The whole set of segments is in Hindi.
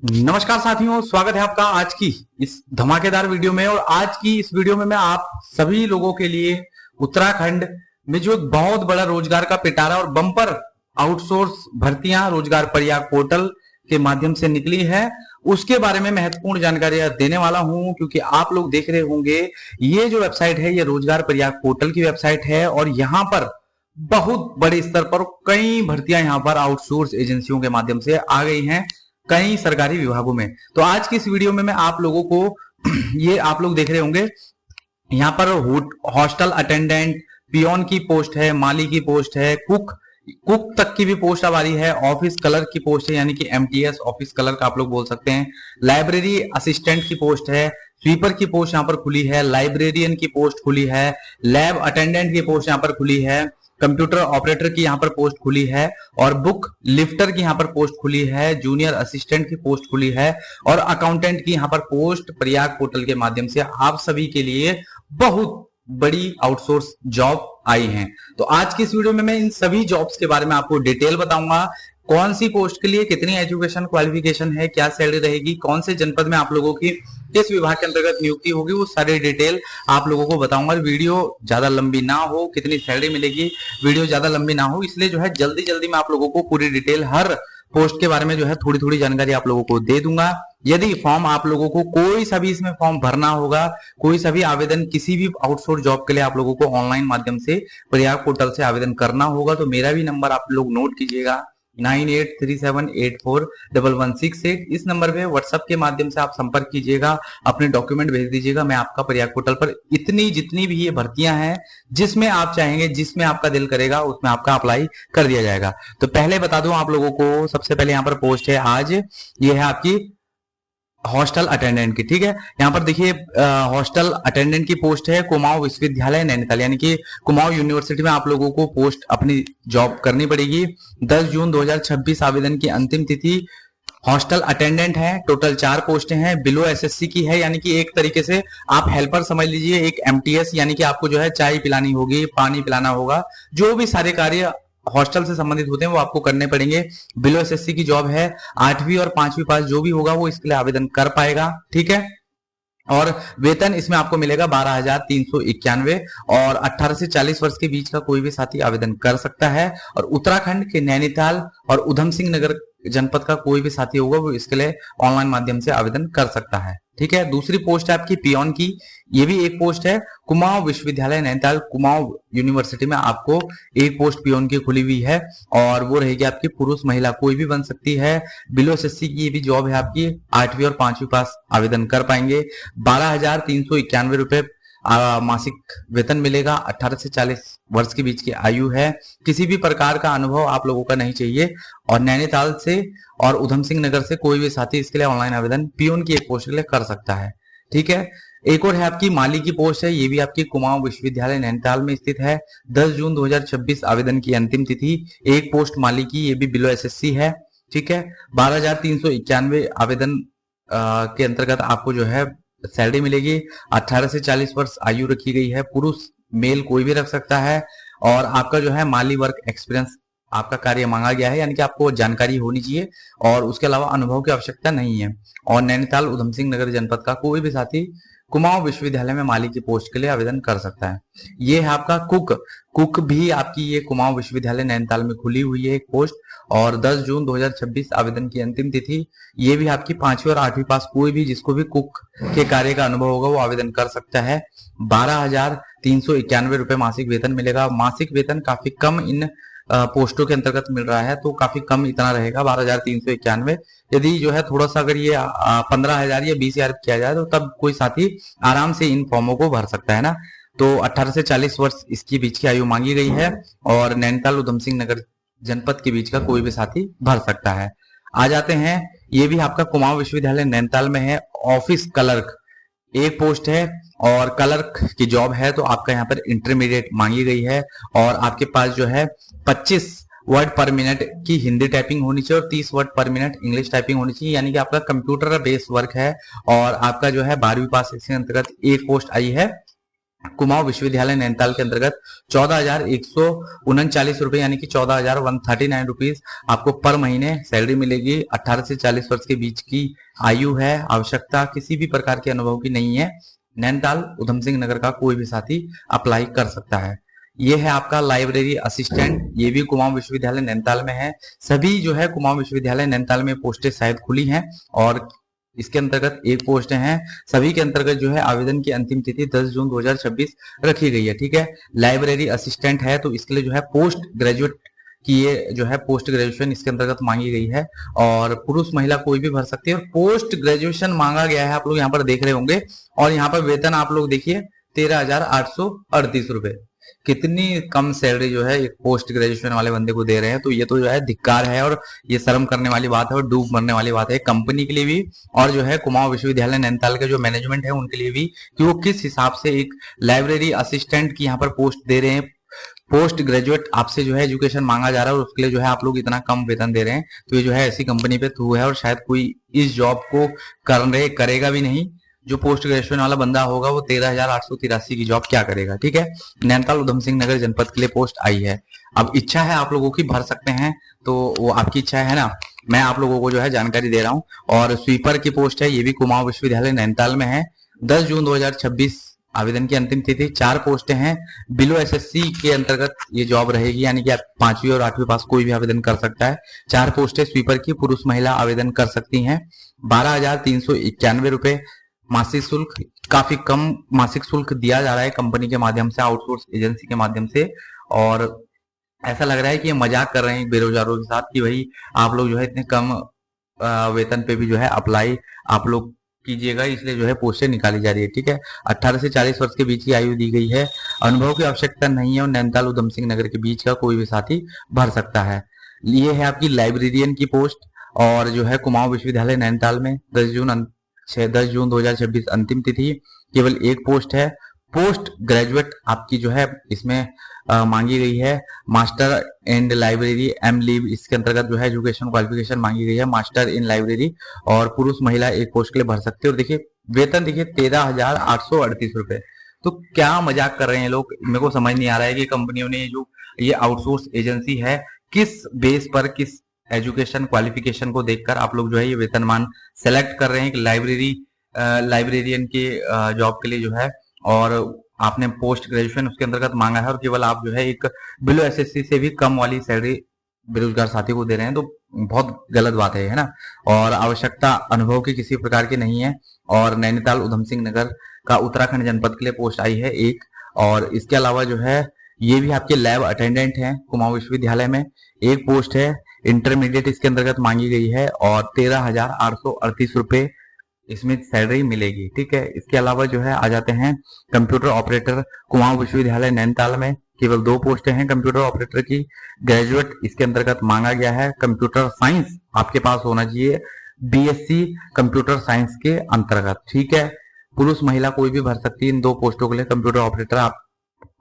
नमस्कार साथियों, स्वागत है आपका आज की इस धमाकेदार वीडियो में। और आज की इस वीडियो में मैं आप सभी लोगों के लिए उत्तराखंड में जो एक बहुत बड़ा रोजगार का पिटारा और बम्पर आउटसोर्स भर्तियां रोजगार प्रयाग पोर्टल के माध्यम से निकली है, उसके बारे में महत्वपूर्ण जानकारियां देने वाला हूं। क्योंकि आप लोग देख रहे होंगे ये जो वेबसाइट है ये रोजगार प्रयाग पोर्टल की वेबसाइट है और यहाँ पर बहुत बड़े स्तर पर कई भर्तियां यहाँ पर आउटसोर्स एजेंसियों के माध्यम से आ गई हैं कई सरकारी विभागों में। तो आज की इस वीडियो में मैं आप लोगों को ये आप लोग देख रहे होंगे यहाँ पर हॉस्टल अटेंडेंट, पियोन की पोस्ट है, माली की पोस्ट है, कुक तक की भी पोस्ट अब आ रही है, ऑफिस कलर की पोस्ट है यानी कि एमटीएस ऑफिस कलर का आप लोग बोल सकते हैं, लाइब्रेरी असिस्टेंट की पोस्ट है, स्वीपर की पोस्ट यहाँ पर खुली है, लाइब्रेरियन की पोस्ट खुली है, लैब अटेंडेंट की पोस्ट यहाँ पर खुली है, कंप्यूटर ऑपरेटर की यहाँ पर पोस्ट खुली है और बुक लिफ्टर की यहाँ पर पोस्ट खुली है, जूनियर असिस्टेंट की पोस्ट खुली है और अकाउंटेंट की यहाँ पर पोस्ट प्रयाग पोर्टल के माध्यम से आप सभी के लिए बहुत बड़ी आउटसोर्स जॉब आई हैं। तो आज की इस वीडियो में मैं इन सभी जॉब्स के बारे में आपको डिटेल बताऊंगा। कौन सी पोस्ट के लिए कितनी एजुकेशन क्वालिफिकेशन है, क्या सैलरी रहेगी, कौन से जनपद में आप लोगों की किस विभाग के अंतर्गत नियुक्ति होगी, वो सारी डिटेल आप लोगों को बताऊंगा। वीडियो ज्यादा लंबी ना हो, कितनी सैलरी मिलेगी, वीडियो ज्यादा लंबी ना हो, इसलिए जो है जल्दी जल्दी मैं आप लोगों को पूरी डिटेल हर पोस्ट के बारे में जो है थोड़ी थोड़ी जानकारी आप लोगों को दे दूंगा। यदि फॉर्म आप लोगों को कोई सा भी इसमें फॉर्म भरना होगा, कोई सा भी आवेदन किसी भी आउटसोर्स जॉब के लिए आप लोगों को ऑनलाइन माध्यम से प्रयाग पोर्टल से आवेदन करना होगा, तो मेरा भी नंबर आप लोग नोट कीजिएगा 9837841168। इस नंबर पे व्हाट्सएप के माध्यम से आप संपर्क कीजिएगा, अपने डॉक्यूमेंट भेज दीजिएगा। मैं आपका प्रयाग पोर्टल पर इतनी जितनी भी ये भर्तियां हैं जिसमें आप चाहेंगे, जिसमें आपका दिल करेगा, उसमें आपका अप्लाई कर दिया जाएगा। तो पहले बता दूं आप लोगों को, सबसे पहले यहाँ पर पोस्ट है आज, ये है आपकी हॉस्टल अटेंडेंट की। ठीक है, यहाँ पर देखिए हॉस्टल अटेंडेंट की पोस्ट है कुमाऊं विश्वविद्यालय नैनीताल, यानी कि कुमाऊं यूनिवर्सिटी में आप लोगों को पोस्ट अपनी जॉब करनी पड़ेगी। 10 जून 2026 आवेदन की अंतिम तिथि। हॉस्टल अटेंडेंट है, टोटल 4 पोस्टें हैं, बिलो एसएससी की है, यानी कि एक तरीके से आप हेल्पर समझ लीजिए। एक एमटीएस यानी कि आपको जो है चाय पिलानी होगी, पानी पिलाना होगा, जो भी सारे कार्य हॉस्टल से संबंधित होते हैं वो आपको करने पड़ेंगे। बिलो एसएससी की जॉब है, 8वीं और 5वीं पास जो भी होगा वो इसके लिए आवेदन कर पाएगा। ठीक है, और वेतन इसमें आपको मिलेगा 12,391 और 18 से 40 वर्ष के बीच का कोई भी साथी आवेदन कर सकता है। और उत्तराखंड के नैनीताल और उधम सिंह नगर जनपद का कोई भी साथी होगा वो इसके लिए ऑनलाइन माध्यम से आवेदन कर सकता है। ठीक है, दूसरी पोस्ट है आपकी पियोन की, ये भी एक पोस्ट है, कुमाऊं विश्वविद्यालय नैनीताल कुमाऊं यूनिवर्सिटी में आपको एक पोस्ट पियोन की खुली हुई है और वो रहेगी आपकी पुरुष महिला कोई भी बन सकती है। बिलो एसएससी की ये भी जॉब है आपकी, 8वीं और 5वीं पास आवेदन कर पाएंगे। 12,391 रुपए मासिक वेतन मिलेगा। 18 से 40 वर्ष के बीच की आयु है। किसी भी प्रकार का अनुभव आप लोगों का नहीं चाहिए और नैनीताल से और उधम सिंह नगर से कोई भी साथी इसके लिए ऑनलाइन आवेदन पियोन की एक पोस्ट के लिए कर सकता है। ठीक है, एक और है आपकी माली की पोस्ट है, ये भी आपकी कुमाऊं विश्वविद्यालय नैनीताल में स्थित है। 10 जून 2026 आवेदन की अंतिम तिथि। एक पोस्ट माली की, ये भी बिलो एसएससी है। ठीक है, 12,391 आवेदन के अंतर्गत आपको जो है सैलरी मिलेगी। 18 से 40 वर्ष आयु रखी गई है, पुरुष मेल कोई भी रख सकता है और आपका जो है माली वर्क एक्सपीरियंस आपका कार्य मांगा गया है, यानी कि आपको जानकारी होनी चाहिए और उसके अलावा अनुभव की आवश्यकता नहीं है। और नैनीताल उधम सिंह नगर जनपद का कोई भी साथी कुमाऊं विश्वविद्यालय में माली की पोस्ट के लिए आवेदन कर सकता है। ये है आपका कुक भी आपकी ये कुमाऊं विश्वविद्यालय नैनीताल में खुली हुई है एक पोस्ट और 10 जून 2026 आवेदन की अंतिम तिथि। ये भी आपकी 5वीं और 8वीं पास कोई भी जिसको भी कुक के कार्य का अनुभव होगा वो आवेदन कर सकता है। 12,391 रुपए मासिक वेतन मिलेगा। मासिक वेतन काफी कम इन पोस्टों के अंतर्गत मिल रहा है, तो काफी कम इतना रहेगा 12,391। यदि जो है थोड़ा सा अगर ये 15,000 या 20,000 किया जाए तो तब कोई साथी आराम से इन फॉर्मों को भर सकता है ना। तो 18 से 40 वर्ष इसकी बीच की आयु मांगी गई है और नैनीताल उधम सिंह नगर जनपद के बीच का कोई भी साथी भर सकता है। आ जाते हैं, ये भी आपका कुमाऊं विश्वविद्यालय नैनीताल में है, ऑफिस क्लर्क एक पोस्ट है और क्लर्क की जॉब है। तो आपका यहाँ पर इंटरमीडिएट मांगी गई है और आपके पास जो है 25 वर्ड पर मिनट की हिंदी टाइपिंग होनी चाहिए और 30 वर्ड पर मिनट इंग्लिश टाइपिंग होनी चाहिए, यानी कि आपका कंप्यूटर बेस्ड वर्क है और आपका जो है 12वीं पास इसके अंतर्गत एक पोस्ट आई है कुमाऊं विश्वविद्यालय नैनीताल के अंतर्गत 14,139 रुपए यानी कि 14,139 रुपीज आपको पर महीने सैलरी मिलेगी। 18 से 40 वर्ष के बीच की आयु है। आवश्यकता किसी भी प्रकार के अनुभव की नहीं है। नैनीताल उधम सिंह नगर का कोई भी साथी अप्लाई कर सकता है। ये है आपका लाइब्रेरी असिस्टेंट, ये भी कुमाऊं विश्वविद्यालय नैनीताल में है। सभी जो है कुमाऊं विश्वविद्यालय नैनीताल में पोस्टें शायद खुली हैं और इसके अंतर्गत एक पोस्ट हैं। सभी के अंतर्गत जो है आवेदन की अंतिम तिथि 10 जून 2026 रखी गई है। ठीक है, लाइब्रेरी असिस्टेंट है तो इसके लिए जो है पोस्ट ग्रेजुएट की ये जो है पोस्ट ग्रेजुएशन इसके अंतर्गत मांगी गई है और पुरुष महिला कोई भी भर सकती है और पोस्ट ग्रेजुएशन मांगा गया है। आप लोग यहाँ पर देख रहे होंगे और यहाँ पर वेतन आप लोग देखिए 13,838 रुपए। कितनी कम सैलरी जो है एक पोस्ट ग्रेजुएशन वाले बंदे को दे रहे हैं, तो ये तो जो है धिक्कार है और ये शर्म करने वाली बात है और डूब मरने वाली बात है कंपनी के लिए भी और जो है कुमाऊं विश्वविद्यालय नैनीताल के जो मैनेजमेंट है उनके लिए भी कि वो किस हिसाब से एक लाइब्रेरी असिस्टेंट की यहाँ पर पोस्ट दे रहे हैं। पोस्ट ग्रेजुएट आपसे जो है एजुकेशन मांगा जा रहा है और उसके लिए जो है आप लोग इतना कम वेतन दे रहे हैं, तो ये जो है ऐसी कंपनी पे थू है और शायद कोई इस जॉब को करेगा भी नहीं। जो पोस्ट ग्रेजुएशन वाला बंदा होगा वो 13,883 की जॉब क्या करेगा। ठीक है, नैनीताल उधम सिंह नगर जनपद के लिए पोस्ट आई है। अब इच्छा है आप लोगों की भर सकते हैं, तो वो आपकी इच्छा है ना, मैं आप लोगों को जो है जानकारी दे रहा हूँ। और स्वीपर की पोस्ट है, ये भी कुमाऊं विश्वविद्यालय नैनीताल में है। 10 जून 2026 आवेदन की अंतिम तिथि। 4 पोस्टें हैं। बिलो एसएससी के अंतर्गत ये जॉब रहेगी, यानी कि आप 5वीं और 8वीं पास कोई भी आवेदन कर सकता है। 4 पोस्टें स्वीपर की, पुरुष महिला आवेदन कर सकती हैं। 12,391 रुपए मासिक शुल्क, काफी कम मासिक शुल्क दिया जा रहा है कंपनी के माध्यम से, आउटसोर्स एजेंसी के माध्यम से। और ऐसा लग रहा है कि ये मजाक कर रहे हैं बेरोजगारों के साथ कि भाई आप लोग जो है इतने कम वेतन पे भी जो है अप्लाई आप लोग कीजिएगा, इसलिए जो है पोस्टें निकाली जा रही है। ठीक है, 18 से 40 वर्ष के बीच की आयु दी गई है। अनुभव की आवश्यकता नहीं है और नैनीताल उधम सिंह नगर के बीच का कोई भी साथी भर सकता है। ये है आपकी लाइब्रेरियन की पोस्ट और जो है कुमाऊं विश्वविद्यालय नैनीताल में 10 जून 2026 अंतिम तिथि। केवल एक पोस्ट है। पोस्ट ग्रेजुएट आपकी जो है इसमें मांगी गई है। Master in library M lib, इसके अंतर्गत जो है एजुकेशन क्वालिफिकेशन मांगी गई है मास्टर इन लाइब्रेरी। और पुरुष महिला एक पोस्ट के लिए भर सकते हो। और देखिए वेतन देखिए 13,838 रुपए। तो क्या मजाक कर रहे हैं लोग, मेरे को समझ नहीं आ रहा है कि कंपनियों ने जो ये आउटसोर्स एजेंसी है किस बेस पर, किस एजुकेशन क्वालिफिकेशन को देखकर आप लोग जो है ये वेतनमान सेलेक्ट कर रहे हैं कि लाइब्रेरियन के जॉब के लिए जो है, और आपने पोस्ट ग्रेजुएशन उसके अंतर्गत मांगा है और केवल आप जो है एक बिलो एसएससी से भी कम वाली सैलरी बेरोजगार साथी को दे रहे हैं, तो बहुत गलत बात है ना। और आवश्यकता अनुभव की किसी प्रकार की नहीं है। और नैनीताल उधम सिंह नगर का उत्तराखंड जनपद के लिए पोस्ट आई है एक। और इसके अलावा जो है ये भी आपके लैब अटेंडेंट हैं कुमाऊं विश्वविद्यालय में, एक पोस्ट है। इंटरमीडिएट इसके अंतर्गत मांगी गई है और 13,838 रुपए इसमें सैलरी मिलेगी। ठीक है, इसके अलावा जो है आ जाते हैं कंप्यूटर ऑपरेटर कुमाऊं विश्वविद्यालय नैनीताल में। केवल 2 पोस्टें हैं कंप्यूटर ऑपरेटर की। ग्रेजुएट इसके अंतर्गत मांगा गया है। कंप्यूटर साइंस आपके पास होना चाहिए, बीएससी कंप्यूटर साइंस के अंतर्गत। ठीक है, पुरुष महिला कोई भी भर सकती है इन 2 पोस्टों के लिए। कंप्यूटर ऑपरेटर आप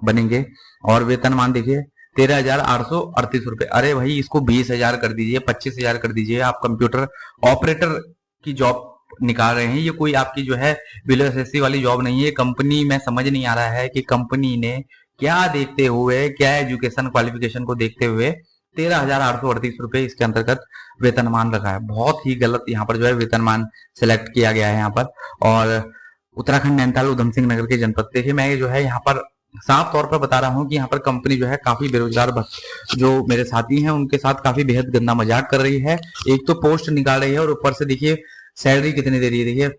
बनेंगे और वेतनमान देखिए 13,838 रुपए। अरे भाई इसको 20,000 कर दीजिए, 25,000 कर दीजिए। आप कंप्यूटर ऑपरेटर की जॉब निकाल रहे हैं, ये कोई आपकी जो है बिलो एसएससी वाली जॉब नहीं है। कंपनी में समझ नहीं आ रहा है कि कंपनी ने क्या देखते हुए, क्या एजुकेशन क्वालिफिकेशन को देखते हुए 13,838 रुपए इसके अंतर्गत वेतनमान रखा है। बहुत ही गलत यहाँ पर जो है वेतनमान सिलेक्ट किया गया है यहाँ पर। और उत्तराखंड नैनीताल उधम सिंह नगर के जनपद, देखिए मैं जो है यहाँ पर साफ तौर पर बता रहा हूँ कि यहाँ पर कंपनी जो है काफी बेरोजगार जो मेरे साथी हैं उनके साथ काफी बेहद गंदा मजाक कर रही है। एक तो पोस्ट निकाल रही है और ऊपर से देखिए सैलरी कितनी दे रही है। देखिए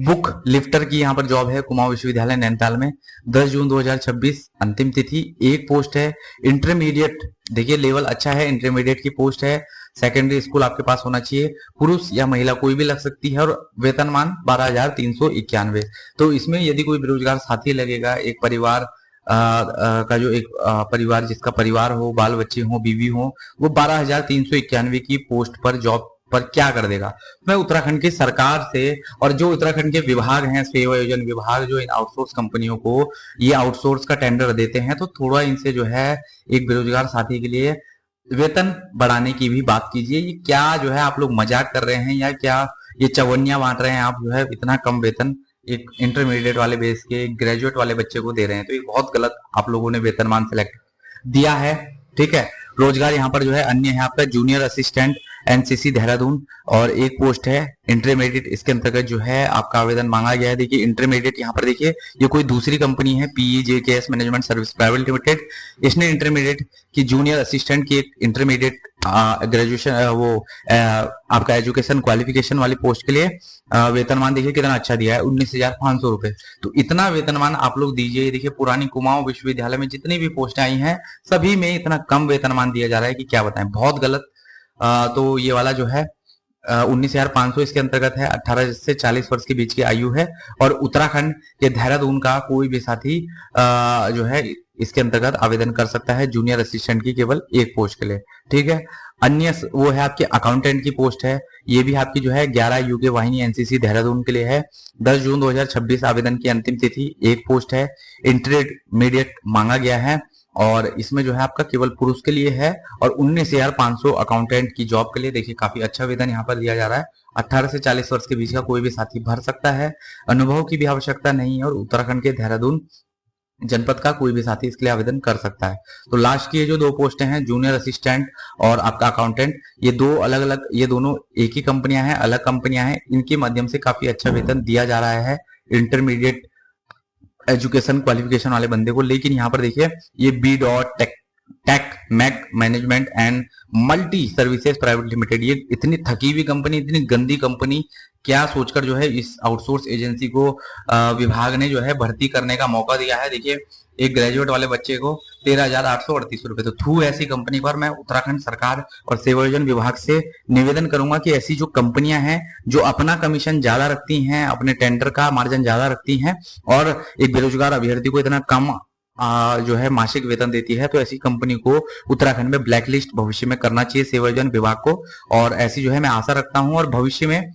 बुक लिफ्टर की यहाँ पर जॉब है कुमाऊं विश्वविद्यालय नैनीताल में। 10 जून 2026 अंतिम तिथि। एक पोस्ट है। इंटरमीडिएट, देखिए लेवल अच्छा है, इंटरमीडिएट की पोस्ट है। सेकेंडरी स्कूल आपके पास होना चाहिए। पुरुष या महिला कोई भी लग सकती है और वेतनमान 12,391। तो इसमें यदि कोई बेरोजगार साथी लगेगा, एक परिवार का जो एक परिवार जिसका परिवार हो, बाल बच्चे हो, बीवी हो, वो 12,391 की पोस्ट पर जॉब पर क्या कर देगा। मैं उत्तराखंड की सरकार से और जो उत्तराखंड के विभाग हैं, सेवा योजना विभाग, जो इन आउटसोर्स कंपनियों को ये आउटसोर्स का टेंडर देते हैं, तो थोड़ा इनसे जो है एक बेरोजगार साथी के लिए वेतन बढ़ाने की भी बात कीजिए। ये क्या जो है आप लोग मजाक कर रहे हैं या क्या ये चवन्निया बांट रहे हैं आप, जो है इतना कम वेतन एक इंटरमीडिएट वाले बेस के ग्रेजुएट वाले बच्चे को दे रहे हैं, तो ये बहुत गलत आप लोगों ने वेतनमान सिलेक्ट दिया है। ठीक है, रोजगार यहाँ पर जो है अन्य है आपका जूनियर असिस्टेंट एनसीसी देहरादून, और एक पोस्ट है इंटरमीडिएट, इसके अंतर्गत जो है आपका आवेदन मांगा गया है। देखिए इंटरमीडिएट यहाँ पर देखिए ये कोई दूसरी कंपनी है, PEJKS management service private limited, इसने इंटरमीडिएट की जूनियर असिस्टेंट की एक इंटरमीडिएट ग्रेजुएशन आपका एजुकेशन क्वालिफिकेशन वाली पोस्ट के लिए वेतनमान देखिए कितना अच्छा दिया है, 19,500 रुपए। तो इतना वेतनमान आप लोग दीजिए। देखिए पुरानी कुमाऊं विश्वविद्यालय में जितनी भी पोस्टें आई हैं सभी में इतना कम वेतनमान दिया जा रहा है कि क्या बताएं, बहुत गलत। तो ये वाला जो है 19,500 इसके अंतर्गत है, 18 से 40 वर्ष के बीच की आयु है, और उत्तराखंड के देहरादून का कोई भी साथी जो है इसके अंतर्गत आवेदन कर सकता है जूनियर असिस्टेंट की केवल एक पोस्ट के लिए। ठीक है, अन्य वो है आपके अकाउंटेंट की पोस्ट है, ये भी आपकी जो है 11 यूके वाहिनी एनसीसी देहरादून के लिए है। 10 जून 2026 आवेदन की अंतिम तिथि, एक पोस्ट है, इंटरमीडिएट मांगा गया है, और इसमें जो है आपका केवल पुरुष के लिए है, और 19,500 अकाउंटेंट की जॉब के लिए देखिए काफी अच्छा वेतन यहाँ पर दिया जा रहा है। 18 से 40 वर्ष के बीच का कोई भी साथी भर सकता है, अनुभव की भी आवश्यकता नहीं है, और उत्तराखंड के देहरादून जनपद का कोई भी साथी इसके लिए आवेदन कर सकता है। तो लास्ट की ये जो दो पोस्टें हैं जूनियर असिस्टेंट और आपका अकाउंटेंट, ये दो अलग अलग, ये दोनों एक ही कंपनियां हैं, अलग कंपनियां हैं, इनके माध्यम से काफी अच्छा वेतन दिया जा रहा है इंटरमीडिएट एजुकेशन क्वालिफिकेशन वाले बंदे को। लेकिन यहाँ पर देखिए ये tech Mac management and multi services private limited, ये इतनी थकी हुई कंपनी, इतनी गंदी कंपनी, क्या सोचकर जो है इस आउटसोर्स एजेंसी को विभाग ने जो है भर्ती करने का मौका दिया है। देखिए एक ग्रेजुएट वाले बच्चे को 13,838 रुपए। तो थ्रू ऐसी कंपनी पर मैं उत्तराखंड सरकार और सेवायोजन विभाग से निवेदन करूंगा कि ऐसी जो कंपनियां हैं जो अपना कमीशन ज्यादा रखती हैं, अपने टेंडर का मार्जिन ज्यादा रखती हैं, और एक बेरोजगार अभ्यर्थी को इतना कम जो है मासिक वेतन देती है, तो ऐसी कंपनी को उत्तराखंड में ब्लैकलिस्ट भविष्य में करना चाहिए सेवायोजन विभाग को। और ऐसी जो है मैं आशा रखता हूं, और भविष्य में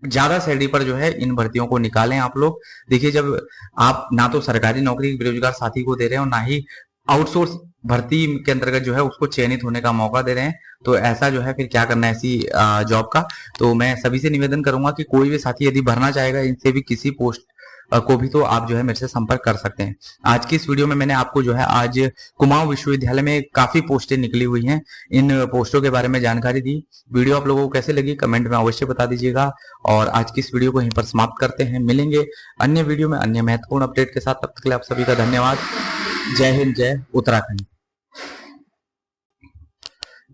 ज्यादा सैलरी पर जो है इन भर्तियों को निकालें आप लोग। देखिए जब आप ना तो सरकारी नौकरी बेरोजगार साथी को दे रहे हैं और ना ही आउटसोर्स भर्ती के अंतर्गत जो है उसको चयनित होने का मौका दे रहे हैं, तो ऐसा जो है फिर क्या करना है ऐसी जॉब का। तो मैं सभी से निवेदन करूंगा कि कोई भी साथी यदि भरना चाहेगा इनसे भी किसी पोस्ट को भी, तो आप जो है मेरे से संपर्क कर सकते हैं। आज की इस वीडियो में मैंने आपको जो है आज कुमाऊं विश्वविद्यालय में काफी पोस्टें निकली हुई हैं, इन पोस्टों के बारे में जानकारी दी। वीडियो आप लोगों को कैसे लगी कमेंट में अवश्य बता दीजिएगा, और आज की इस वीडियो को यहीं पर समाप्त करते हैं। मिलेंगे अन्य वीडियो में अन्य महत्वपूर्ण अपडेट के साथ, तब तक के लिए आप सभी का धन्यवाद। जय हिंद, जय उत्तराखंड।